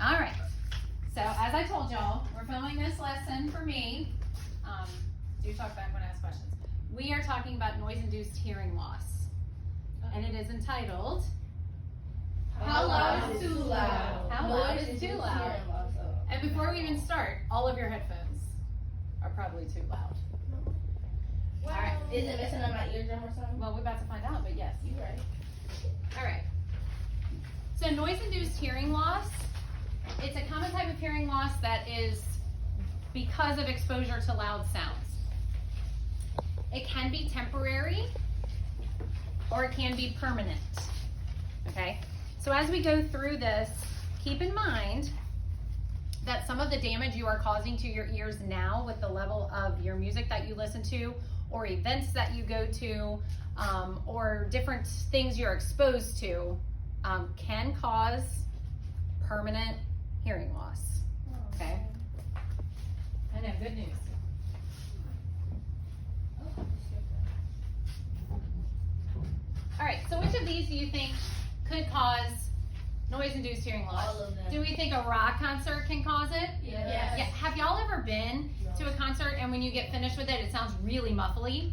All right. So as I told y'all, we're filming this lesson for me. Do talk back when I ask questions. We are talking about noise-induced hearing loss, and it is entitled How loud is too loud? How loud is too loud? And before we even start, all of your headphones are probably too loud. All right. Is it messing up my eardrum or something? Well, we're about to find out, but yes. You right. All right. So noise-induced hearing loss, it's a common type of hearing loss that is because of exposure to loud sounds. It can be temporary or it can be permanent, okay? So as we go through this, keep in mind that some of the damage you are causing to your ears now with the level of your music that you listen to or events that you go to or different things you're exposed to can cause permanent hearing loss, okay? I know, good news. All right, so which of these do you think could cause noise-induced hearing loss? All of them. Do we think a rock concert can cause it? Yes. Yeah. Have y'all ever been to a concert and when you get finished with it, it sounds really muffly?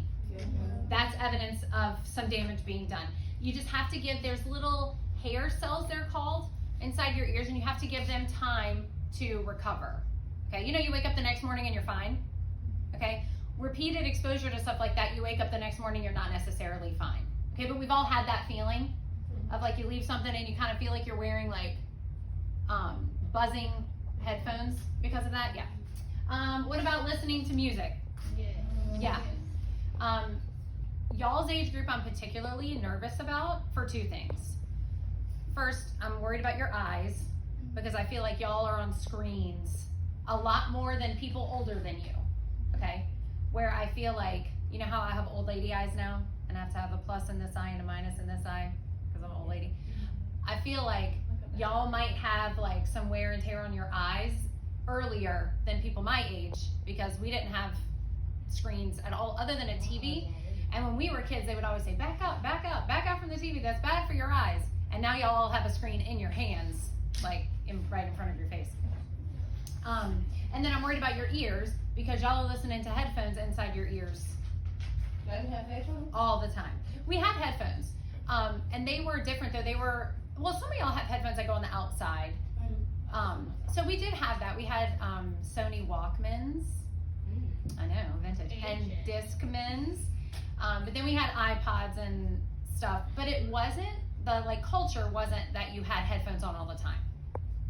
That's evidence of some damage being done. You just have to give, there's little hair cells, they're called, inside your ears, and you have to give them time to recover. Okay, you know you wake up the next morning and you're fine? Okay, repeated exposure to stuff like that, you wake up the next morning, you're not necessarily fine. Okay, but we've all had that feeling of like you leave something and you kind of feel like you're wearing like buzzing headphones because of that, yeah. What about listening to music? Yeah. Y'all's age group I'm particularly nervous about for two things. First, I'm worried about your eyes because I feel like y'all are on screens a lot more than people older than you, okay? Where I feel like, you know how I have old lady eyes now and I have to have a plus in this eye and a minus in this eye because I'm an old lady? I feel like y'all might have like some wear and tear on your eyes earlier than people my age because we didn't have screens at all other than a TV. And when we were kids, they would always say, back up, back up, back up from the TV. That's bad for your eyes. And now y'all all have a screen in your hands, like right in front of your face. And then I'm worried about your ears because y'all are listening to headphones inside your ears Do you have headphones? all the time. We had headphones, and they were different though. They were, well, some of y'all have headphones that go on the outside. So we did have that. We had Sony Walkmans. I know, vintage. And Discmans. But then we had iPods and stuff. But it wasn't, the like culture wasn't that you had headphones on all the time.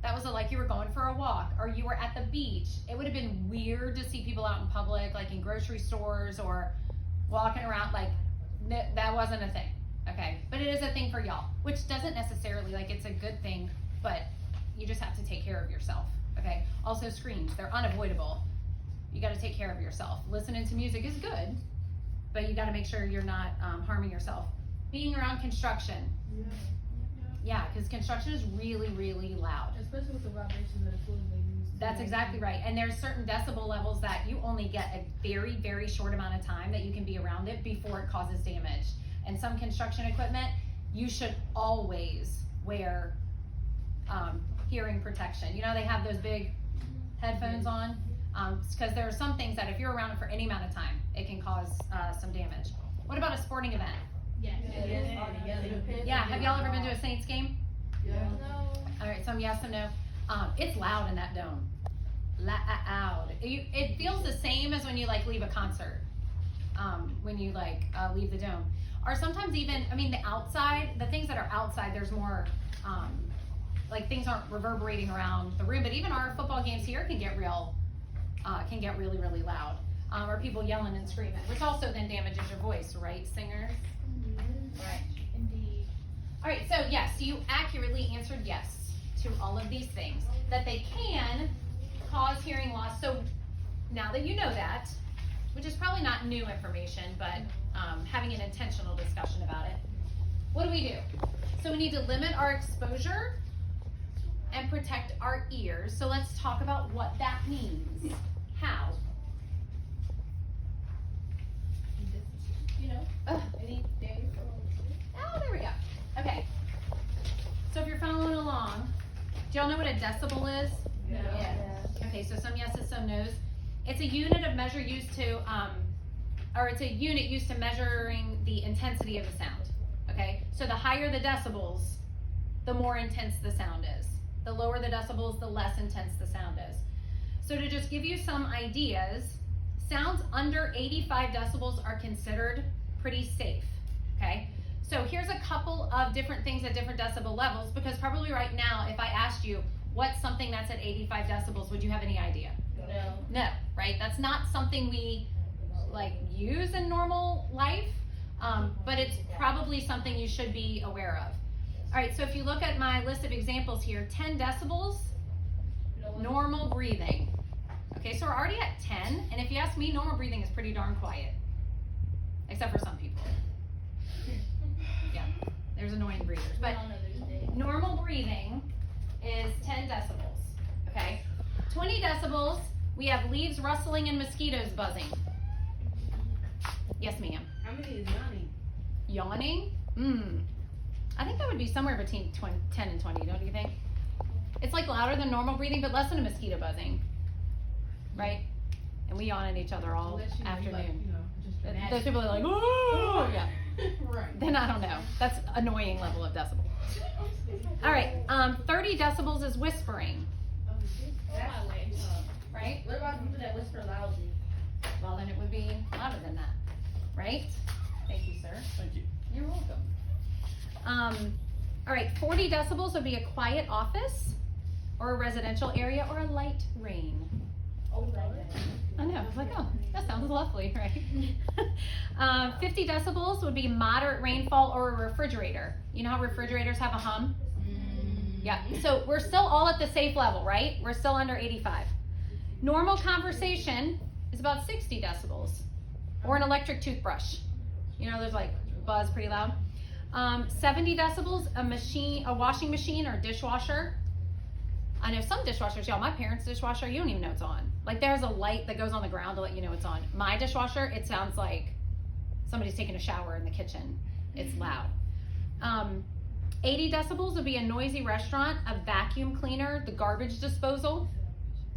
That was like you were going for a walk or you were at the beach. It would have been weird to see people out in public, like in grocery stores or walking around, like that wasn't a thing, okay? But it is a thing for y'all, which doesn't necessarily, like it's a good thing, but you just have to take care of yourself, okay? Also screens, they're unavoidable. You gotta take care of yourself. Listening to music is good, but you gotta make sure you're not harming yourself. Being around construction. Yeah, because construction is really, really loud. Especially with the vibration of the cooling they use. That's exactly right. And there's certain decibel levels that you only get a very, very short amount of time that you can be around it before it causes damage. And some construction equipment, you should always wear hearing protection. You know, they have those big headphones on, because there are some things that if you're around it for any amount of time, it can cause some damage. What about a sporting event? Yeah, have y'all ever been to a Saints game? No. All right, some yes, some no. It's loud in that dome. Loud. It feels the same as when you like leave a concert. When you like leave the dome. Or sometimes even, I mean, the outside, the things that are outside, there's more, like things aren't reverberating around the room. But even our football games here can get really, really loud. Or people yelling and screaming, which also then damages your voice, right, singers? Right. Indeed. All right, so yes, you accurately answered yes to all of these things, that they can cause hearing loss. So now that you know that, which is probably not new information, but having an intentional discussion about it, what do? So we need to limit our exposure and protect our ears. So let's talk about what that means. How? You know, any day. Oh, there we go. Okay. So if you're following along, y'all know what a decibel is? Yeah. Okay, so some yeses, some nos. It's a unit of measure used to, or it's a unit used to measuring the intensity of the sound. Okay, so the higher the decibels, the more intense the sound is. The lower the decibels, the less intense the sound is. So to just give you some ideas, sounds under 85 decibels are considered pretty safe. Okay, so here's a couple of different things at different decibel levels, because probably right now, if I asked you what's something that's at 85 decibels, would you have any idea? No. No, right? That's not something we like use in normal life, but it's probably something you should be aware of. All right, so if you look at my list of examples here, 10 decibels, normal breathing. Okay, so we're already at 10, and if you ask me, normal breathing is pretty darn quiet, except for some people. Yeah, there's annoying breathers, but normal breathing is 10 decibels, okay? 20 decibels, we have leaves rustling and mosquitoes buzzing. Yes, ma'am. How many is yawning? Yawning? I think that would be somewhere between 10 and 20, don't you think? It's like louder than normal breathing, but less than a mosquito buzzing, right? And we yawn at each other all Unless you know, afternoon. like, you know, just imagine. Those people are like, oh, yeah. Right. Then I don't know. That's annoying level of decibel. All right, 30 decibels is whispering, That's way up. right? What about people that whisper loudly? Well, then it would be louder than that, right? Thank you, sir. Thank you. You're welcome. All right, 40 decibels would be a quiet office or a residential area or a light rain. Oh, like that. I know, it's like, oh, that sounds lovely, right? 50 decibels would be moderate rainfall or a refrigerator. You know how refrigerators have a hum? Yeah, so we're still all at the safe level, right? We're still under 85. Normal conversation is about 60 decibels, or an electric toothbrush. You know, there's like buzz pretty loud. 70 decibels, a washing machine or dishwasher. I know some dishwashers, y'all, my parents' dishwasher, you don't even know it's on. Like there's a light that goes on the ground to let you know it's on. My dishwasher, it sounds like somebody's taking a shower in the kitchen. It's loud. 80 decibels would be a noisy restaurant, a vacuum cleaner, the garbage disposal.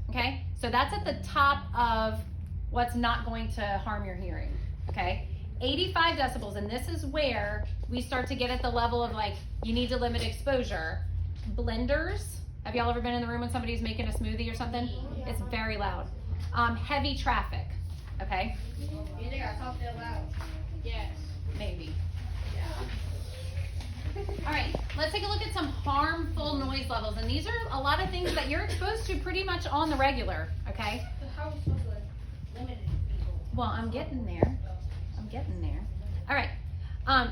Okay, so that's at the top of what's not going to harm your hearing. Okay, 85 decibels, and this is where we start to get at the level of like, you need to limit exposure. Blenders, have y'all ever been in the room when somebody's making a smoothie or something? It's very loud. Heavy traffic, okay? You think I talk that loud? Yes. Maybe. All right, let's take a look at some harmful noise levels, and these are a lot of things that you're exposed to pretty much on the regular, okay? So how are we supposed to limit people? Well, I'm getting there. All right,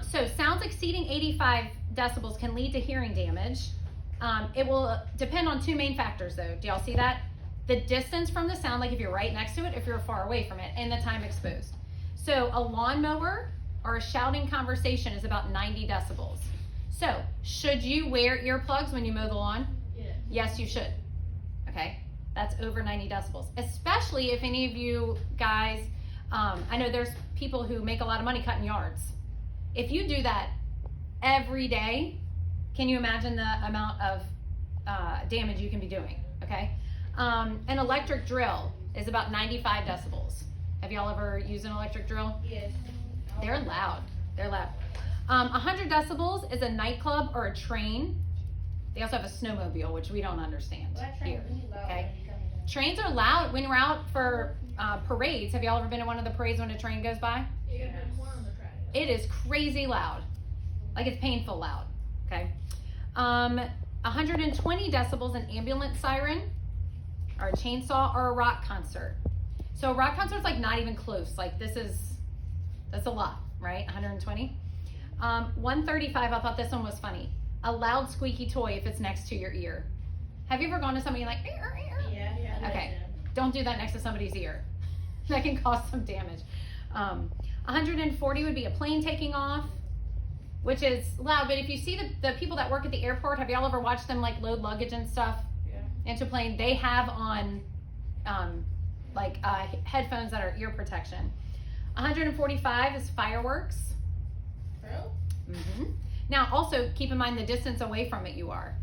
so sounds exceeding 85 decibels can lead to hearing damage. It will depend on two main factors though. Do y'all see that? The distance from the sound, like if you're right next to it, if you're far away from it, and the time exposed. So a lawnmower or a shouting conversation is about 90 decibels. So should you wear earplugs when you mow the lawn? Yeah. Yes, you should. Okay, that's over 90 decibels, especially if any of you guys, I know there's people who make a lot of money cutting yards. If you do that every day, can you imagine the amount of damage you can be doing? Okay, an electric drill is about 95 decibels. Have y'all ever used an electric drill? Yes. They're loud. 100 decibels is a nightclub or a train. They also have a snowmobile, which we don't understand Well, that train here. really loud Okay. when you coming down. Trains are loud when we're out for parades. Have y'all ever been to one of the parades when a train goes by? Yeah, there's one on the track. It is crazy loud. Like it's painful loud. Okay. 120 decibels, an ambulance siren, or a chainsaw, or a rock concert. So a rock concert's like not even close. Like that's a lot, right? 120. 135, I thought this one was funny. A loud squeaky toy if it's next to your ear. Have you ever gone to somebody like, ear, ear? Yeah. Okay. Don't do that next to somebody's ear. That can cause some damage. 140 would be a plane taking off, which is loud. But if you see the people that work at the airport, have y'all ever watched them like load luggage and stuff into a plane? They have on headphones that are ear protection. 145 is fireworks. Real? Now also keep in mind the distance away from it you are.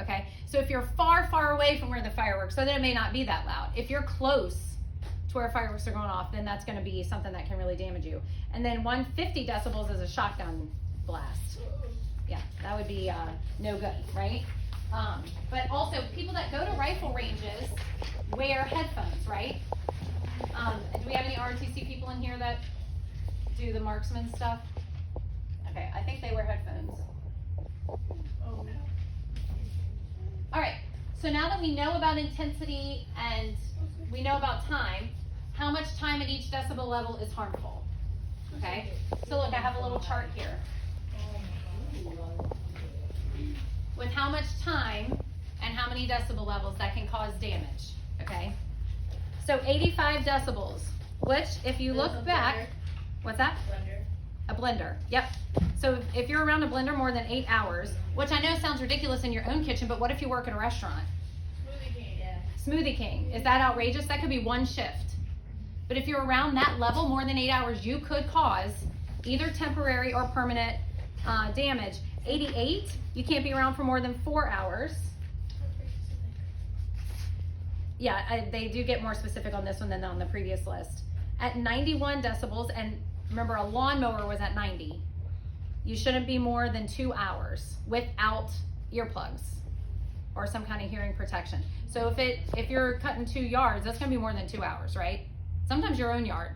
Okay, so if you're far, far away from where the fireworks, so then it may not be that loud. If you're close to where fireworks are going off, then that's going to be something that can really damage you. And then 150 decibels is a shotgun blast. Yeah, that would be no good, right? But also, people that go to rifle ranges wear headphones, right? Do we have any ROTC people in here that do the marksman stuff? Okay, I think they wear headphones. All right, so now that we know about intensity and we know about time, how much time at each decibel level is harmful? Okay, so look, I have a little chart here with how much time and how many decibel levels that can cause damage, okay? So 85 decibels, which if you look back, what's that? Blender. A blender, yep. So if you're around a blender more than 8 hours, which I know sounds ridiculous in your own kitchen, but what if you work at a restaurant? Smoothie King. Yeah. Smoothie King, is that outrageous? That could be one shift. But if you're around that level more than 8 hours, you could cause either temporary or permanent damage. 88, you can't be around for more than 4 hours. Yeah, they do get more specific on this one than on the previous list. At 91 decibels, and remember a lawnmower was at 90, you shouldn't be more than 2 hours without earplugs or some kind of hearing protection. So if you're cutting 2 yards, that's gonna be more than 2 hours, right? Sometimes your own yard,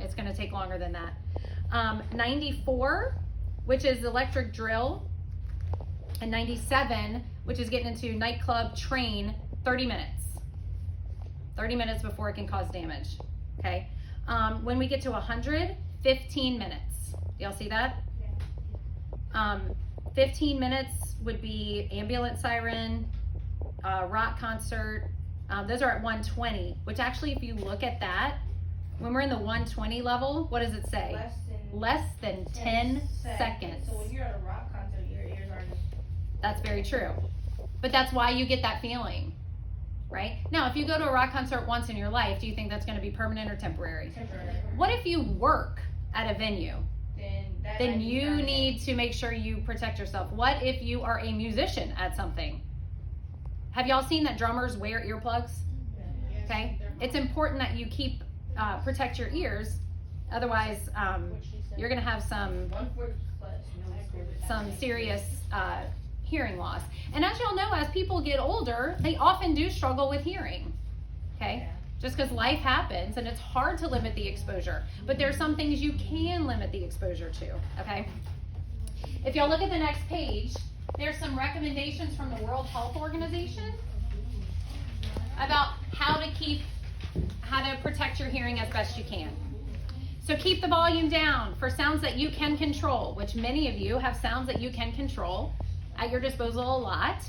it's gonna take longer than that. 94, which is electric drill, and 97, which is getting into nightclub, train, 30 minutes. 30 minutes before it can cause damage, okay? When we get to 100, 15 minutes. Y'all see that? 15 minutes would be ambulance siren, rock concert. Those are at 120, which actually, if you look at that, when we're in the 120 level, what does it say? Less than 10 seconds. So when you're at a rock concert, your ears are. That's very true. But that's why you get that feeling, right? Now, if you go to a rock concert once in your life, do you think that's going to be permanent or temporary? Temporary. What if you work at a venue? Then you permanent. need to make sure you protect yourself. What if you are a musician at something? Have y'all seen that drummers wear earplugs? Okay, it's important that you protect your ears. Otherwise, you're gonna have some serious hearing loss. And as y'all know, as people get older, they often do struggle with hearing. Okay, just because life happens and it's hard to limit the exposure. But there are some things you can limit the exposure to. Okay, if y'all look at the next page, there's some recommendations from the World Health Organization about how to protect your hearing as best you can. So keep the volume down for sounds that you can control, which many of you have sounds that you can control at your disposal a lot.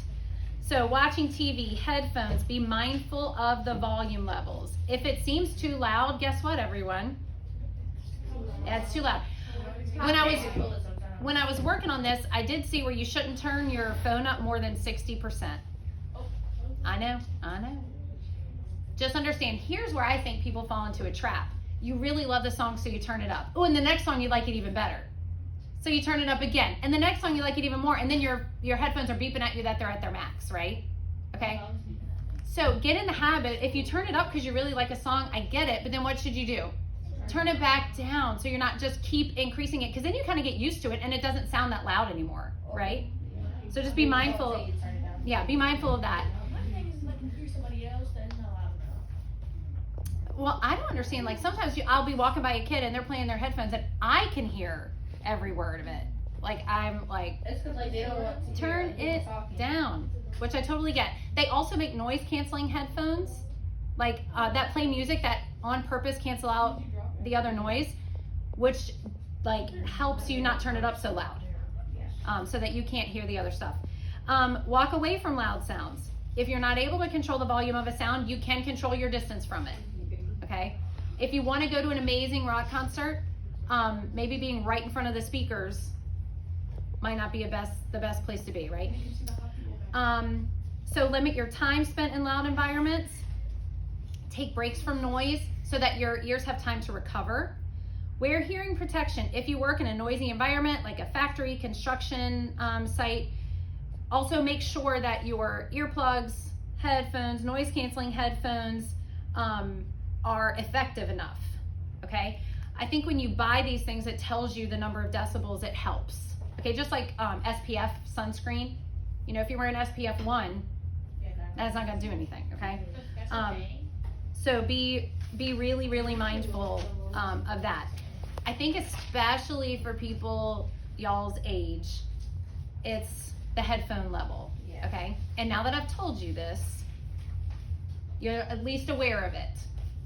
So watching TV, headphones, be mindful of the volume levels. If it seems too loud, guess what, everyone? Yeah, it's too loud. When I was working on this, I did see where you shouldn't turn your phone up more than 60%. I know. Just understand, here's where I think people fall into a trap. You really love the song, so you turn it up. Oh, and the next song you like it even better. So you turn it up again. And the next song you like it even more. And then your headphones are beeping at you that they're at their max, right? Okay? So get in the habit. If you turn it up because you really like a song, I get it. But then what should you do? Turn it back down so you're not just keep increasing it. Because then you kind of get used to it and it doesn't sound that loud anymore, right? So just be mindful. Yeah, be mindful of that. Well, I don't understand. Like sometimes I'll be walking by a kid and they're playing their headphones and I can hear every word of it. Like I'm like, it's because like they don't want to turn it down, which I totally get. They also make noise canceling headphones, like that play music that on purpose cancel out the other noise, which like helps you not turn it up so loud, so that you can't hear the other stuff. Walk away from loud sounds. If you're not able to control the volume of a sound, you can control your distance from it. Okay, if you want to go to an amazing rock concert, maybe being right in front of the speakers might not be the best place to be, right? So limit your time spent in loud environments. Take breaks from noise so that your ears have time to recover. Wear hearing protection if you work in a noisy environment like a factory, construction site. Also make sure that your earplugs, headphones, noise canceling headphones are effective enough, okay? I think when you buy these things, it tells you the number of decibels, it helps. Okay, just like SPF sunscreen. You know, if you're wearing SPF 1, that's not gonna do anything, okay? So be really, really mindful of that. I think especially for people y'all's age, it's the headphone level, okay? And now that I've told you this, you're at least aware of it,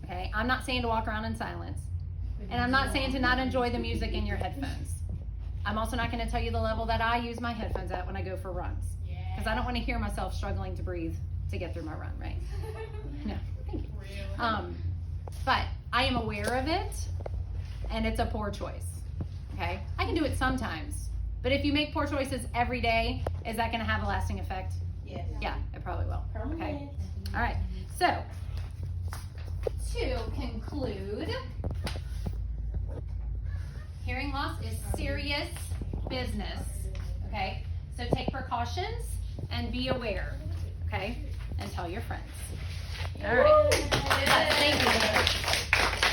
okay? I'm not saying to walk around in silence, and I'm not saying to not enjoy the music in your headphones. I'm also not gonna tell you the level that I use my headphones at when I go for runs, because I don't wanna hear myself struggling to breathe to get through my run, right? No, thank you. But I am aware of it, and it's a poor choice, okay? I can do it sometimes, but if you make poor choices every day, is that gonna have a lasting effect? Yes. Yeah, it probably will, okay? Permanent. All right, so to conclude, hearing loss is serious business, okay? So take precautions and be aware, okay? And tell your friends. All right. Thank you.